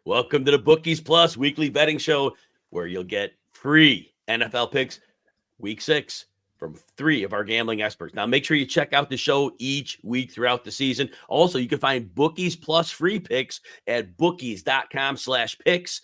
Welcome to the Bookies Plus weekly betting show where you'll get free NFL picks week 6 from 3 of our gambling experts. Now, make sure you check out the show each week throughout the season. Also, you can find Bookies Plus free picks at bookies.com/picks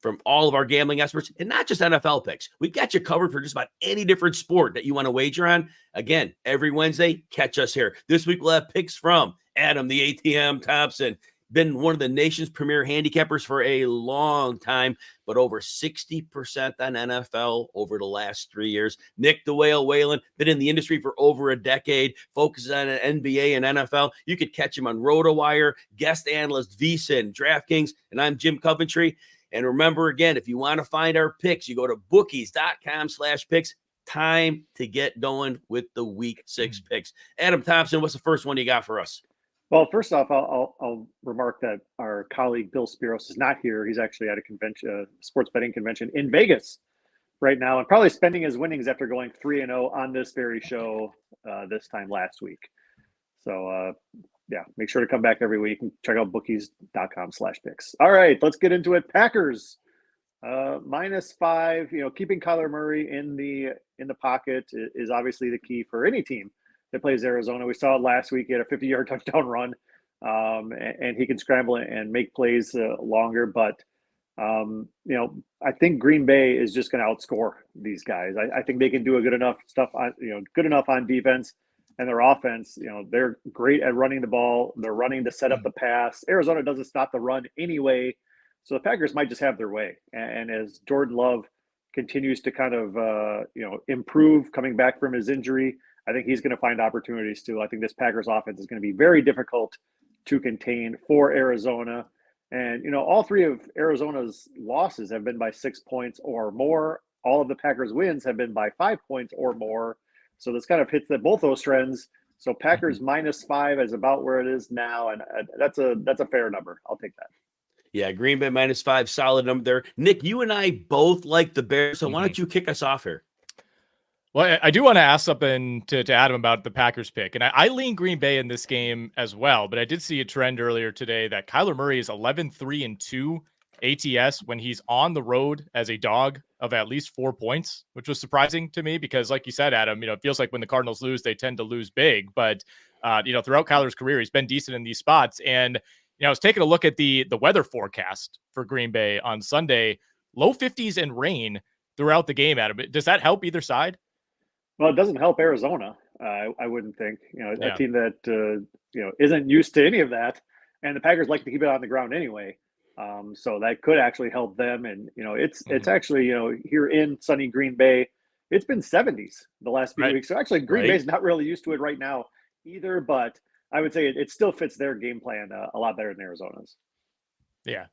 from all of our gambling experts, and not just NFL picks. We've got you covered for just about any different sport that you want to wager on. Again, every Wednesday, catch us here. This week, we'll have picks from Adam, the ATM Thompson. Been one of the nation's premier handicappers for a long time, but over 60% on NFL over the last 3 years. Nick the Whalen, been in the industry for over a decade, focuses on NBA and NFL. You could catch him on RotoWire, guest analyst VSiN, DraftKings, and I'm Jim Coventry. And remember, again, if you want to find our picks, you go to bookies.com/picks. Time to get going with the week 6 picks. Adam Thompson, what's the first one you got for us? Well, first off, I'll remark that our colleague Bill Speros is not here. He's actually at a convention, sports betting convention in Vegas right now, and probably spending his winnings after going 3-0 on this very show this time last week. So, yeah, make sure to come back every week and check out bookies.com/picks. All right, let's get into it. Packers -5. Keeping Kyler Murray in the pocket is obviously the key for any team that plays Arizona. We saw it last week. He had a 50-yard touchdown run, and he can scramble and make plays longer. But, I think Green Bay is just going to outscore these guys. I think they can do a good enough on defense, and their offense, they're great at running the ball. They're running to set up the pass. Arizona doesn't stop the run anyway, so the Packers might just have their way. And as Jordan Love continues to kind of, improve coming back from his injury, I think he's going to find opportunities too. I think this Packers offense is going to be very difficult to contain for Arizona. And, all 3 of Arizona's losses have been by 6 points or more. All of the Packers wins have been by 5 points or more. So this kind of hits both those trends. So Packers -5 is about where it is now. And that's a fair number. I'll take that. Yeah, Green Bay -5, solid number there. Nick, you and I both like the Bears. So why don't you kick us off here? Well, I do want to ask something to Adam about the Packers pick. And I lean Green Bay in this game as well. But I did see a trend earlier today that Kyler Murray is 11-3-2 ATS when he's on the road as a dog of at least 4 points, which was surprising to me because, like you said, Adam, it feels like when the Cardinals lose, they tend to lose big. But, throughout Kyler's career, he's been decent in these spots. And, I was taking a look at the weather forecast for Green Bay on Sunday, low 50s and rain throughout the game, Adam. Does that help either side? Well, it doesn't help Arizona. I wouldn't think. A team that isn't used to any of that, and the Packers like to keep it on the ground anyway. So that could actually help them. And it's actually here in sunny Green Bay, it's been 70s the last few weeks. So actually, Green Bay's not really used to it right now either. But I would say it still fits their game plan a lot better than Arizona's. Yeah.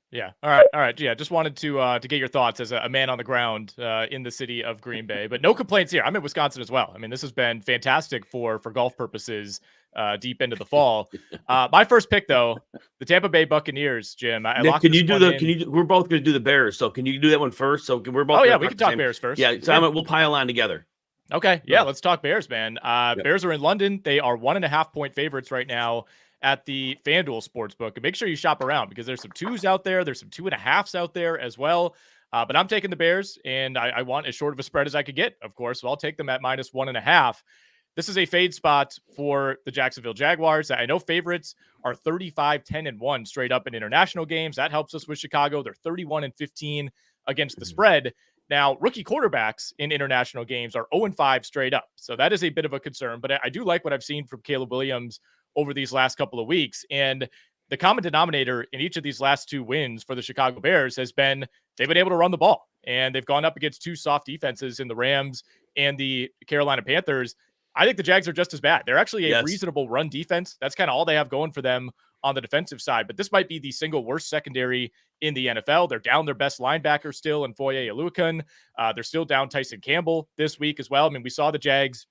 All right. Yeah, just wanted to get your thoughts as a man on the ground in the city of Green Bay. But no complaints here. I'm in Wisconsin as well. I mean, this has been fantastic for golf purposes deep into the fall. My first pick, though, the Tampa Bay Buccaneers, Jim. Nick, we're both going to do the Bears. So can you do that one first? So we're both. Oh, yeah, we can talk Bears first. Yeah, so we'll pile on together. Okay. Yeah, let's talk Bears, man. Bears are in London. They are 1.5-point favorites right now at the FanDuel Sportsbook. And make sure you shop around because there's some 2s out there. There's some 2.5s out there as well. But I'm taking the Bears, and I want as short of a spread as I could get, of course. So I'll take them at -1.5. This is a fade spot for the Jacksonville Jaguars. I know favorites are 35-10-1 straight up in international games. That helps us with Chicago. They're 31-15 against the spread. Now, rookie quarterbacks in international games are 0-5 straight up. So that is a bit of a concern. But I do like what I've seen from Caleb Williams over these last couple of weeks. And the common denominator in each of these last 2 wins for the Chicago Bears has been they've been able to run the ball. And they've gone up against 2 soft defenses in the Rams and the Carolina Panthers. I think the Jags are just as bad. They're actually a reasonable run defense. That's kind of all they have going for them on the defensive side. But this might be the single worst secondary in the NFL. They're down their best linebacker still in Foye Oluokun. They're still down Tyson Campbell this week as well. I mean, we saw the Jags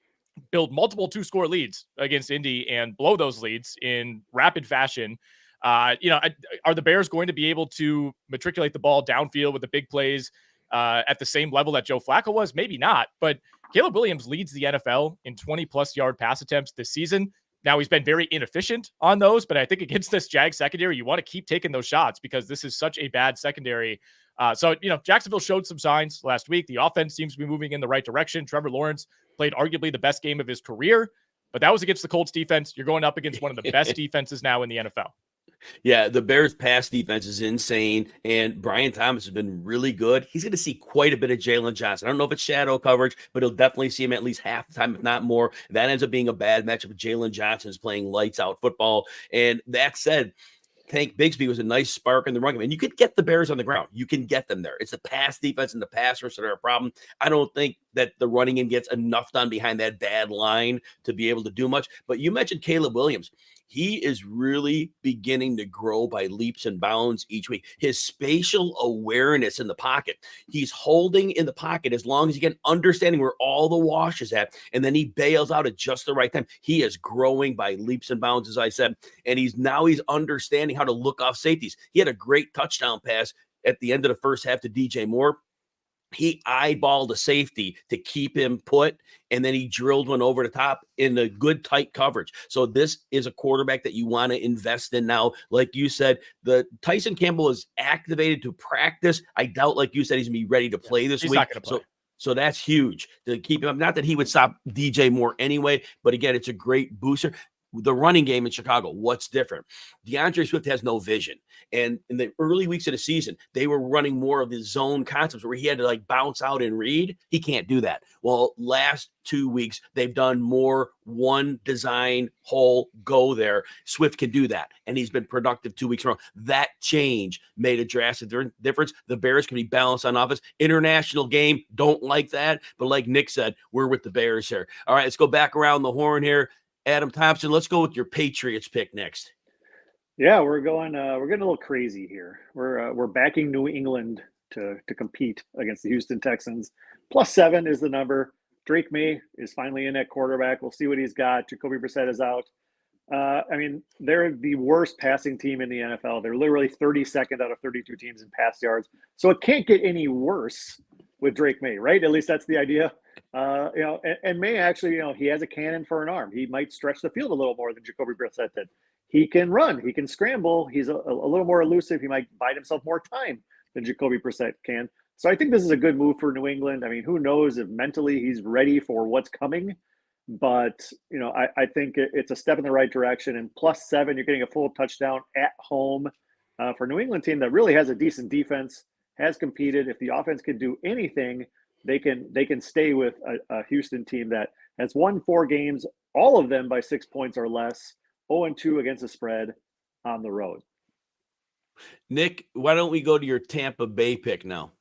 build multiple 2-score leads against Indy and blow those leads in rapid fashion. Are the Bears going to be able to matriculate the ball downfield with the big plays at the same level that Joe Flacco was? Maybe not, but Caleb Williams leads the NFL in 20-plus yard pass attempts this season. Now, he's been very inefficient on those, but I think against this Jag secondary, you want to keep taking those shots because this is such a bad secondary. So, Jacksonville showed some signs last week. The offense seems to be moving in the right direction. Trevor Lawrence played arguably the best game of his career, but that was against the Colts defense. You're going up against one of the best defenses now in the NFL. Yeah, the Bears' pass defense is insane, and Brian Thomas has been really good. He's going to see quite a bit of Jalen Johnson. I don't know if it's shadow coverage, but he'll definitely see him at least half the time, if not more. That ends up being a bad matchup. Jalen Johnson is playing lights-out football. And that said, Tank Bigsby was a nice spark in the run game. And you could get the Bears on the ground. You can get them there. It's the pass defense and the pass rush that are a problem. I don't think that the running game gets enough done behind that bad line to be able to do much. But you mentioned Caleb Williams. He is really beginning to grow by leaps and bounds each week. His spatial awareness in the pocket. He's holding in the pocket as long as he can, understanding where all the wash is at, and then he bails out at just the right time. He is growing by leaps and bounds, as I said, and he's understanding how to look off safeties. He had a great touchdown pass at the end of the first half to DJ Moore. He eyeballed a safety to keep him put, and then he drilled one over the top in a good tight coverage. So this is a quarterback that you want to invest in now. Like you said, the Tyson Campbell is activated to practice. I doubt, like you said, he's going to be ready to play this he's week. Not gonna play. So that's huge to keep him up. Not that he would stop DJ Moore anyway, but again, it's a great booster. The running game in Chicago, what's different? DeAndre Swift has no vision. And in the early weeks of the season, they were running more of the zone concepts where he had to bounce out and read. He can't do that. Well, last 2 weeks, they've done more one design, whole, go there. Swift can do that. And he's been productive 2 weeks in a row. That change made a drastic difference. The Bears can be balanced on offense. International game, don't like that. But like Nick said, we're with the Bears here. All right, let's go back around the horn here. Adam Thompson, let's go with your Patriots pick next. Yeah, we're getting a little crazy here. We're backing New England to compete against the Houston Texans. +7 is the number. Drake May is finally in at quarterback. We'll see what he's got. Jacoby Brissett is out. They're the worst passing team in the NFL. They're literally 32nd out of 32 teams in pass yards. So it can't get any worse with Drake May, right? At least that's the idea. And May actually, he has a cannon for an arm. He might stretch the field a little more than Jacoby Brissett did. He can run. He can scramble. He's a little more elusive. He might bide himself more time than Jacoby Brissett can. So I think this is a good move for New England. I mean, who knows if mentally he's ready for what's coming. But, I think it's a step in the right direction. And +7, you're getting a full touchdown at home for a New England team that really has a decent defense, has competed. If the offense can do anything, they can stay with a Houston team that has won 4 games, all of them by 6 points or less, 0-2 against the spread on the road. Nick, why don't we go to your Tampa Bay pick now?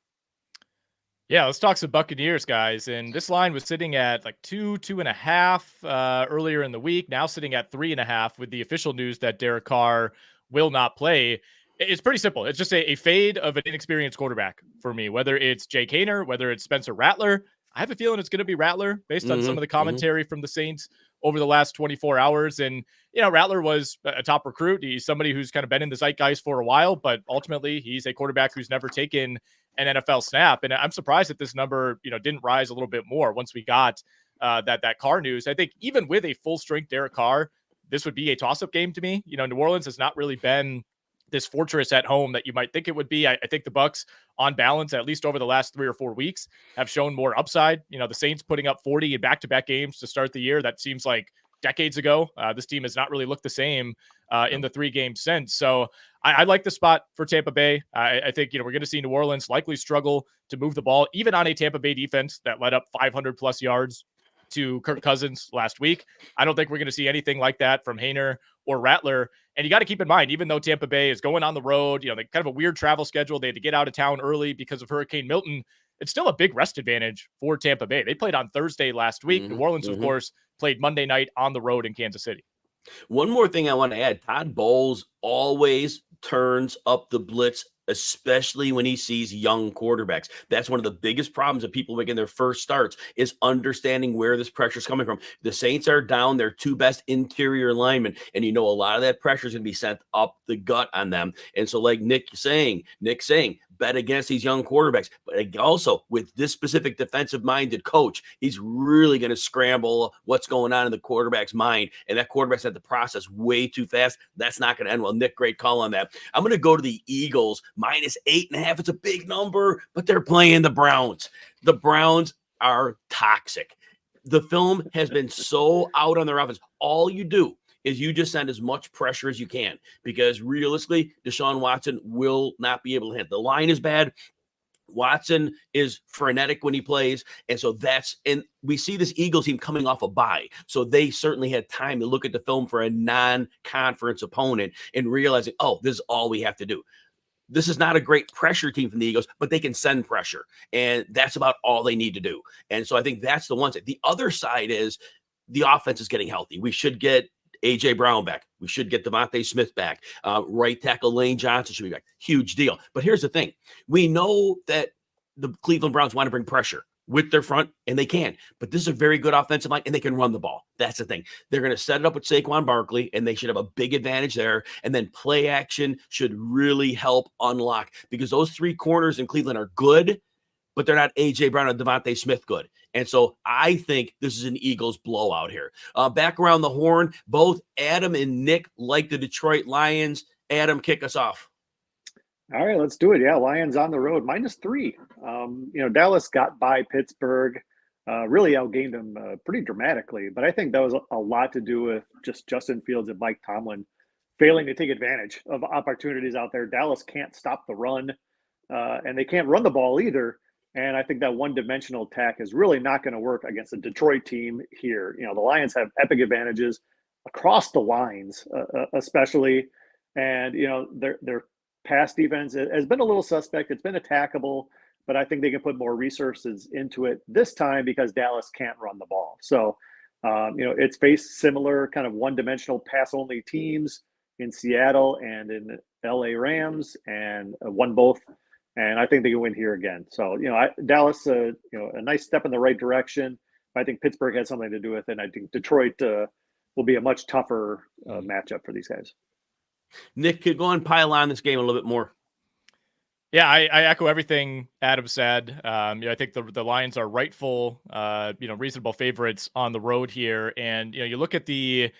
Yeah, let's talk some Buccaneers, guys. And this line was sitting at 2.5 earlier in the week, now sitting at 3.5 with the official news that Derek Carr will not play. It's pretty simple. It's just a fade of an inexperienced quarterback for me, whether it's Jake Haener, whether it's Spencer Rattler. I have a feeling it's going to be Rattler based on some of the commentary from the Saints over the last 24 hours. And, Rattler was a top recruit. He's somebody who's kind of been in the zeitgeist for a while, but ultimately he's a quarterback who's never taken an NFL snap. And I'm surprised that this number, didn't rise a little bit more once we got that Carr news. I think even with a full strength Derek Carr, this would be a toss-up game to me. New Orleans has not really been this fortress at home that you might think it would be. I think the Bucs, on balance, at least over the last 3 or 4 weeks, have shown more upside. The Saints putting up 40 in back-to-back games to start the year. That seems like decades ago. This team has not really looked the same in the 3 games since. So I like the spot for Tampa Bay. I think, we're going to see New Orleans likely struggle to move the ball, even on a Tampa Bay defense that led up 500 plus yards to Kirk Cousins last week. I don't think we're going to see anything like that from Haener or Rattler. And you got to keep in mind, even though Tampa Bay is going on the road, they kind of a weird travel schedule. They had to get out of town early because of Hurricane Milton. It's still a big rest advantage for Tampa Bay. They played on Thursday last week. New Orleans, of course, played Monday night on the road in Kansas City. One more thing I want to add. Todd Bowles always turns up the blitz, especially when he sees young quarterbacks. That's one of the biggest problems that people making their first starts is understanding where this pressure is coming from. The Saints are down their 2 best interior linemen, and a lot of that pressure is going to be sent up the gut on them. And so like Nick saying, bet against these young quarterbacks. But also with this specific defensive-minded coach, he's really going to scramble what's going on in the quarterback's mind. And that quarterback's had the process way too fast. That's not going to end well. Nick, great call on that. I'm going to go to the Eagles, -8.5. It's a big number, but they're playing the Browns. The Browns are toxic. The film has been so out on their offense. All you do is you just send as much pressure as you can, because realistically, Deshaun Watson will not be able to hit. The line is bad. Watson is frenetic when he plays. And so and we see this Eagles team coming off a bye. So they certainly had time to look at the film for a non-conference opponent and realizing, oh, this is all we have to do. This is not a great pressure team from the Eagles, but they can send pressure. And that's about all they need to do. And so I think that's the one side. The other side is the offense is getting healthy. We should get A.J. Brown back. We should get Devontae Smith back. Right tackle Lane Johnson should be back. Huge deal. But here's the thing. We know that the Cleveland Browns want to bring pressure with their front, and they can. But this is a very good offensive line, and they can run the ball. That's the thing. They're going to set it up with Saquon Barkley, and they should have a big advantage there. And then play action should really help unlock, because those three corners in Cleveland are good, but they're not A.J. Brown and Devontae Smith good. And so I think this is an Eagles blowout here. Back around the horn, both Adam and Nick like the Detroit Lions. Adam, kick us off. All right, let's do it. Yeah, Lions on the road, -3. Dallas got by Pittsburgh, really outgained them pretty dramatically. But I think that was a lot to do with just Justin Fields and Mike Tomlin failing to take advantage of opportunities out there. Dallas can't stop the run, and they can't run the ball either. And I think that one-dimensional attack is really not going to work against a Detroit team here. The Lions have epic advantages across the lines, especially. And, their pass defense has been a little suspect. It's been attackable, but I think they can put more resources into it this time because Dallas can't run the ball. So, it's faced similar kind of one-dimensional pass-only teams in Seattle and in LA Rams, and won both. And I think they can win here again. So, Dallas, a nice step in the right direction. I think Pittsburgh has something to do with it. And I think Detroit will be a much tougher matchup for these guys. Nick, could go and pile on this game a little bit more. Yeah, I echo everything Adam said. I think the Lions are rightful, reasonable favorites on the road here. And, you look at the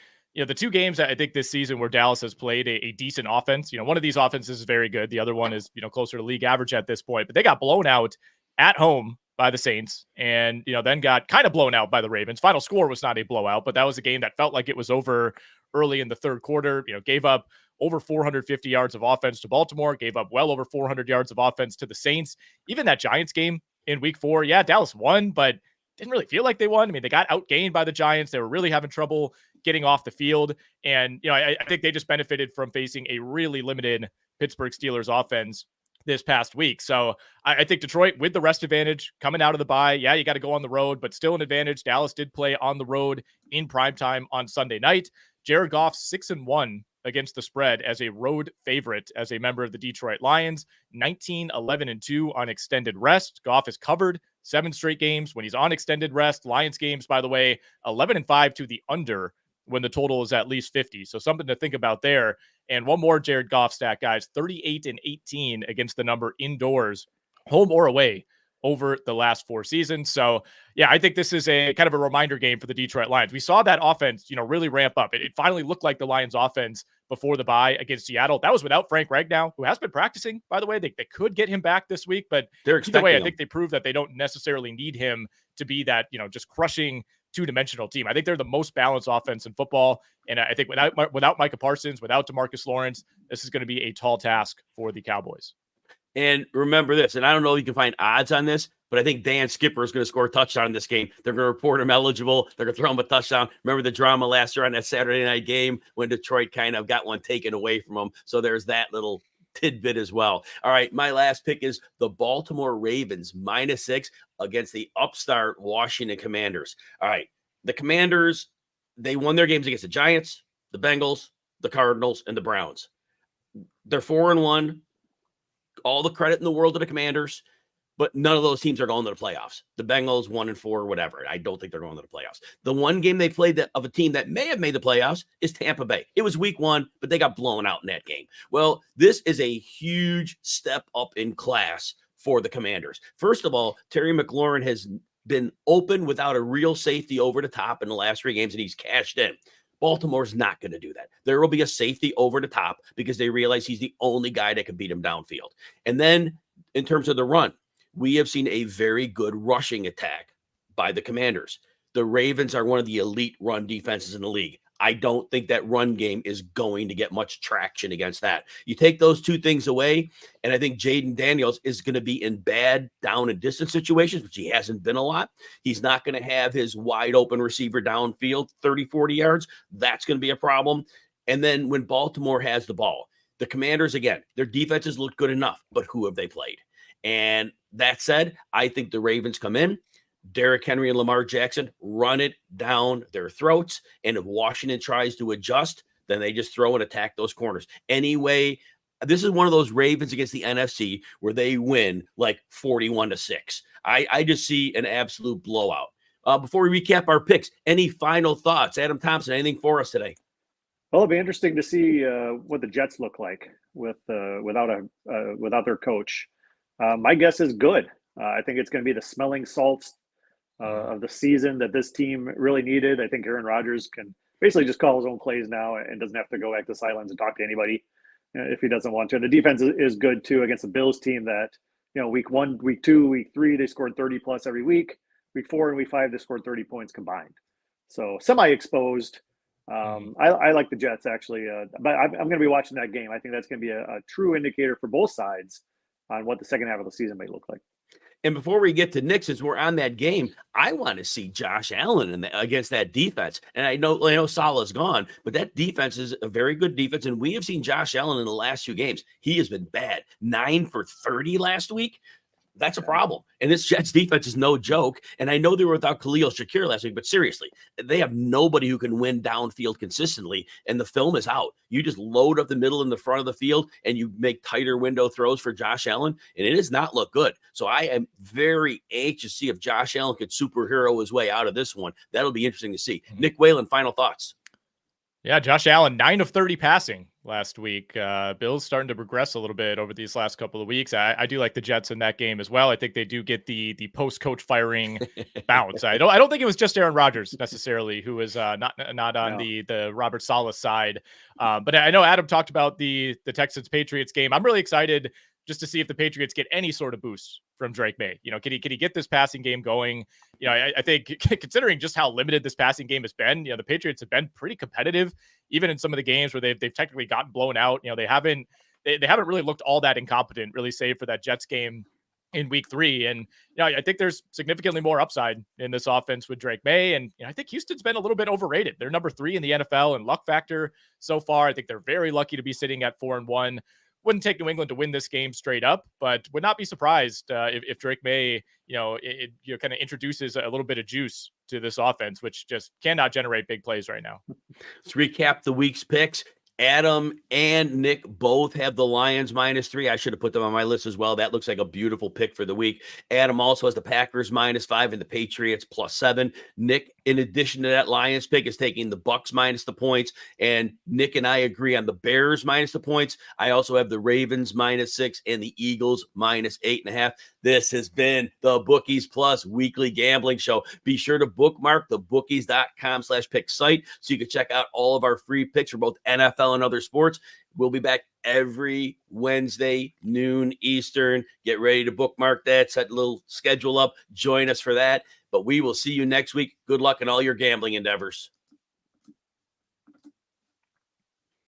two games I think this season where Dallas has played a decent offense. One of these offenses is very good. The other one is, closer to league average at this point. But they got blown out at home by the Saints, and, then got kind of blown out by the Ravens. Final score was not a blowout, but that was a game that felt like it was over early in the third quarter. Gave up over 450 yards of offense to Baltimore, gave up well over 400 yards of offense to the Saints. Even that Giants game in week 4, yeah, Dallas won, but didn't really feel like they won. I mean, they got outgained by the Giants. They were really having trouble getting off the field. And, I think they just benefited from facing a really limited Pittsburgh Steelers offense this past week. So I think Detroit with the rest advantage coming out of the bye. Yeah, you got to go on the road, but still an advantage. Dallas did play on the road in primetime on Sunday night. Jared Goff 6-1 against the spread as a road favorite as a member of the Detroit Lions, 19-11-2 on extended rest. Goff has covered 7 straight games when he's on extended rest. Lions games, by the way, 11-5 to the under when the total is at least 50. So something to think about there. And one more Jared Goff stat, guys, 38-18 against the number indoors, home or away, over the last 4 seasons. So yeah, I think this is a kind of a reminder game for the Detroit Lions. We saw that offense, really ramp up. It finally looked like the Lions offense before the bye against Seattle. That was without Frank Ragnow, who has been practicing, by the way. They could get him back this week, but either way, I think they proved that they don't necessarily need him to be that, just crushing two-dimensional team. I think they're the most balanced offense in football. And I think without Micah Parsons, without DeMarcus Lawrence, this is going to be a tall task for the Cowboys. And remember this, and I don't know if you can find odds on this, but I think Dan Skipper is going to score a touchdown in this game. They're going to report him eligible. They're going to throw him a touchdown. Remember the drama last year on that Saturday night game when Detroit kind of got one taken away from them. So there's that little tidbit as well. All right, my last pick is the Baltimore Ravens, -6 against the upstart Washington Commanders. All right, the Commanders, they won their games against the Giants, the Bengals, the Cardinals, and the Browns. They're 4-1. All the credit in the world to the Commanders. but none of those teams are going to the playoffs. The Bengals 1-4, whatever. I don't think they're going to the playoffs. The one game they played of a team that may have made the playoffs is Tampa Bay. It was week 1, but they got blown out in that game. Well, this is a huge step up in class for the Commanders. First of all, Terry McLaurin has been open without a real safety over the top in the last 3 games, and he's cashed in. Baltimore's not going to do that. There will be a safety over the top because they realize he's the only guy that can beat him downfield. And then in terms of the run, we have seen a very good rushing attack by the Commanders. The Ravens are one of the elite run defenses in the league. I don't think that run game is going to get much traction against that. You take those 2 things away, and I think Jaden Daniels is going to be in bad down and distance situations, which he hasn't been a lot. He's not going to have his wide open receiver downfield 30, 40 yards. That's going to be a problem. And then when Baltimore has the ball, the Commanders, again, their defenses look good enough, but who have they played? And that said, I think the Ravens come in, Derrick Henry and Lamar Jackson run it down their throats. And if Washington tries to adjust, then they just throw and attack those corners. Anyway, this is one of those Ravens against the NFC where they win like 41-6. I just see an absolute blowout. Before we recap our picks, any final thoughts? Adam Thompson, anything for us today? Well, it'll be interesting to see what the Jets look like without their coach. My guess is good. I think it's going to be the smelling salts of the season that this team really needed. I think Aaron Rodgers can basically just call his own plays now and doesn't have to go back to silence and talk to anybody if he doesn't want to. And the defense is good too against the Bills team that, week 1, week 2, week 3, they scored 30 plus every week. Week 4 and week 5, they scored 30 points combined. So semi-exposed. I like the Jets actually, but I'm going to be watching that game. I think that's going to be a true indicator for both sides on what the second half of the season may look like. And before we get to Nick, since we're on that game, I want to see Josh Allen against that defense. And I know Salah's gone, but that defense is a very good defense. And we have seen Josh Allen in the last 2 games. He has been bad. 9 for 30 last week. That's a problem. And this Jets defense is no joke. And I know they were without Khalil Shakir last week, but seriously, they have nobody who can win downfield consistently. And the film is out. You just load up the middle and the front of the field and you make tighter window throws for Josh Allen. And it does not look good. So I am very anxious to see if Josh Allen could superhero his way out of this one. That'll be interesting to see. Mm-hmm. Nick Whalen, final thoughts. Yeah, Josh Allen, 9 of 30 passing last week. Bills starting to progress a little bit over these last couple of weeks. I do like the Jets in that game as well. I think they do get the post-coach firing bounce. I don't think it was just Aaron Rodgers necessarily who was not on the Robert Saleh side. But I know Adam talked about the Texans-Patriots game. I'm really excited just to see if the Patriots get any sort of boost from Drake May. Can he get this passing game going? I think considering just how limited this passing game has been, the Patriots have been pretty competitive, even in some of the games where they've technically gotten blown out. They haven't really looked all that incompetent, really, save for that Jets game in week 3. And, I think there's significantly more upside in this offense with Drake May. And I think Houston's been a little bit overrated. They're number 3 in the NFL in luck factor so far. I think they're very lucky to be sitting at 4-1. Wouldn't take New England to win this game straight up, but would not be surprised if Drake May, kind of introduces a little bit of juice to this offense, which just cannot generate big plays right now. Let's recap the week's picks. Adam and Nick both have the Lions -3. I should have put them on my list as well. That looks like a beautiful pick for the week. Adam also has the Packers -5 and the Patriots +7. Nick, in addition to that Lions pick, is taking the Bucks minus the points. And Nick and I agree on the Bears minus the points. I also have the Ravens -6 and the Eagles -8.5. This has been the Bookies Plus weekly gambling show. Be sure to bookmark the bookies.com/pick site so you can check out all of our free picks for both NFL and other sports. We'll be back every Wednesday, noon Eastern. Get ready to bookmark that, set a little schedule up, join us for that. But we will see you next week. Good luck in all your gambling endeavors.